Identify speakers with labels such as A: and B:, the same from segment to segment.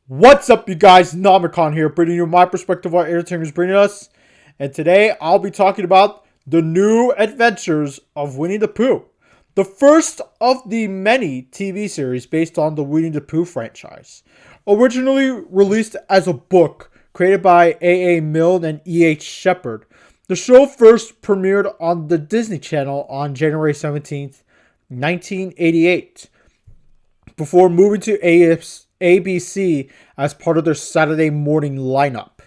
A: What's up, you guys? Nomicon here, bringing you my perspective on what entertainment is bringing us. And today I'll be talking about the new adventures of Winnie the Pooh, the first of the many TV series based on the Winnie the Pooh franchise. Originally released as a book created by A. Milne and E.H. Shepard, the show first premiered on the Disney Channel on January 17th, 1988, before moving to ABC as part of their Saturday morning lineup.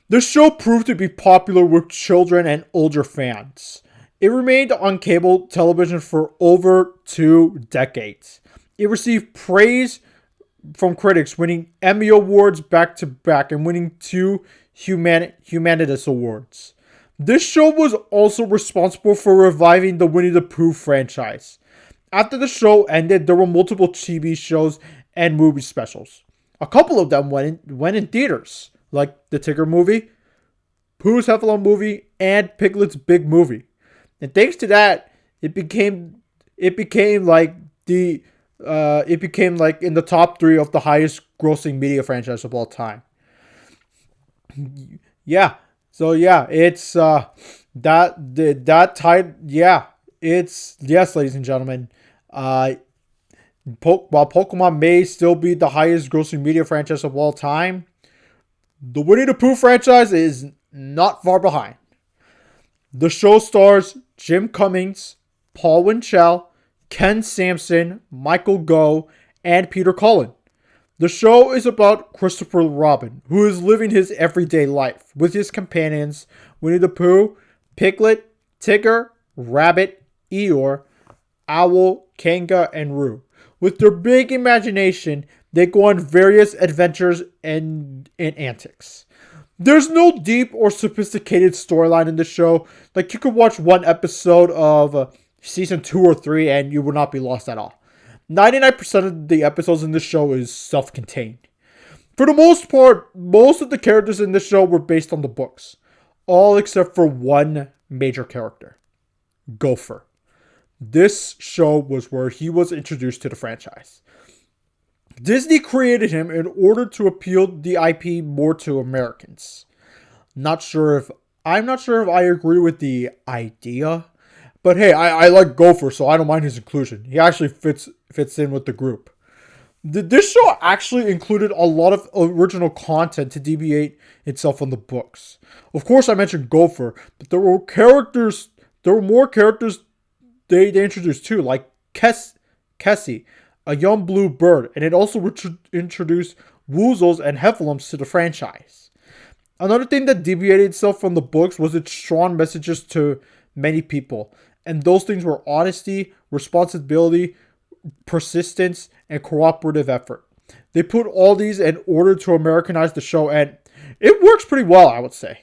A: The show proved to be popular with children and older fans. It remained on cable television for over 2 decades. It received praise from critics, winning Emmy Awards back to back and winning two Humanitas Awards. This show was also responsible for reviving the Winnie the Pooh franchise. After the show ended, there were multiple TV shows and movie specials. A couple of them went in theaters, like the Tigger movie, Pooh's Heffalump movie, and Piglet's Big Movie. And thanks to that, it became like in the top three of the highest grossing media franchise of all time. Yeah. So yeah, it's that tied. Yeah, it's yes, ladies and gentlemen. While Pokemon may still be the highest grossing media franchise of all time, the Winnie the Pooh franchise is not far behind. The show stars Jim Cummings, Paul Winchell, Ken Sampson, Michael Goh, and Peter Cullen. The show is about Christopher Robin, who is living his everyday life with his companions Winnie the Pooh, Piglet, Tigger, Rabbit, Eeyore, Owl, Kanga, and Roo. With their big imagination, they go on various adventures and antics. There's no deep or sophisticated storyline in the show. Like, you could watch one episode of season 2 or 3 and you will not be lost at all. 99% of the episodes in this show is self-contained. For the most part, most of the characters in this show were based on the books. All except for one major character, Gopher. This show was where he was introduced to the franchise. Disney created him in order to appeal the IP more to Americans. I'm not sure if I agree with the idea, but hey, I like Gopher, so I don't mind his inclusion. He actually fits in with the group. This show actually included a lot of original content to deviate itself from the books. Of course, I mentioned Gopher, but there were more characters they introduced too, like Kessie, a young blue bird, and it also introduced Woozles and Heffalumps to the franchise. Another thing that deviated itself from the books was its strong messages to many people, and those things were honesty, responsibility, persistence, and cooperative effort. They put all these in order to Americanize the show, and it works pretty well, I would say.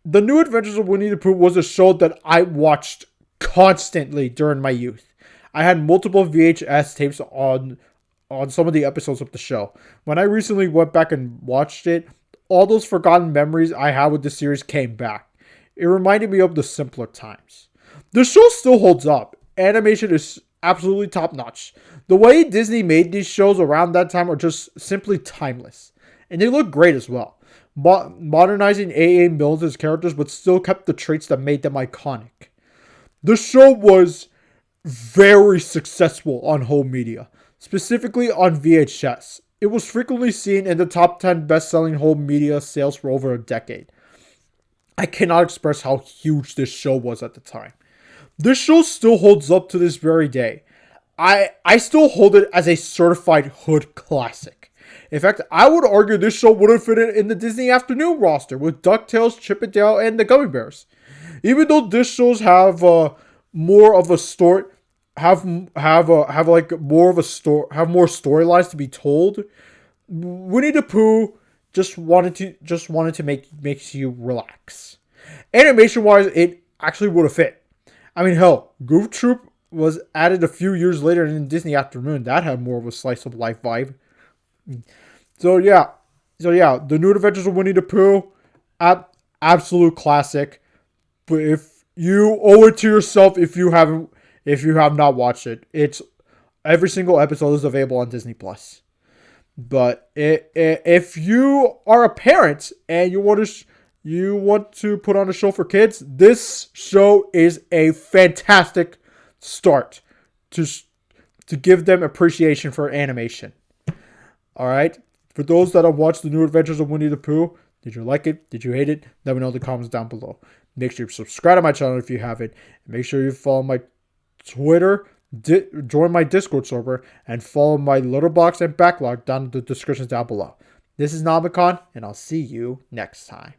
A: The New Adventures of Winnie the Pooh was a show that I watched constantly during my youth. I had multiple VHS tapes on some of the episodes of the show. When I recently went back and watched it, all those forgotten memories I had with the series came back. It reminded me of the simpler times. The show still holds up. Animation is absolutely top notch. The way Disney made these shows around that time are just simply timeless. And they look great as well. Modernizing A. Milne's characters, but still kept the traits that made them iconic. The show was very successful on home media, specifically on VHS. It was frequently seen in the top 10 best-selling home media sales for over a decade. I cannot express how huge this show was at the time. This show still holds up to this very day. I still hold it as a certified hood classic. In fact, I would argue this show would have fit in the Disney Afternoon roster with DuckTales, Chip 'n Dale, and the Gummy Bears. Even though these shows have more of a story, have more storylines to be told, Winnie the Pooh just wanted to makes you relax. Animation wise, it actually would have fit. I mean, hell, Goof Troop was added a few years later in Disney Afternoon. That had more of a slice of life vibe. So yeah, the New Adventures of Winnie the Pooh, absolute classic. But if you owe it to yourself, if you have not watched it, it's every single episode is available on Disney Plus. But if you are a parent and you want to put on a show for kids, this show is a fantastic start to to give them appreciation for animation. All right. For those that have watched the New Adventures of Winnie the Pooh, did you like it? Did you hate it? Let me know in the comments down below. Make sure you subscribe to my channel if you haven't. Make sure you follow my Twitter, join my Discord server, and follow my Letterboxd and backlog down in the descriptions down below. This is Namicon, and I'll see you next time.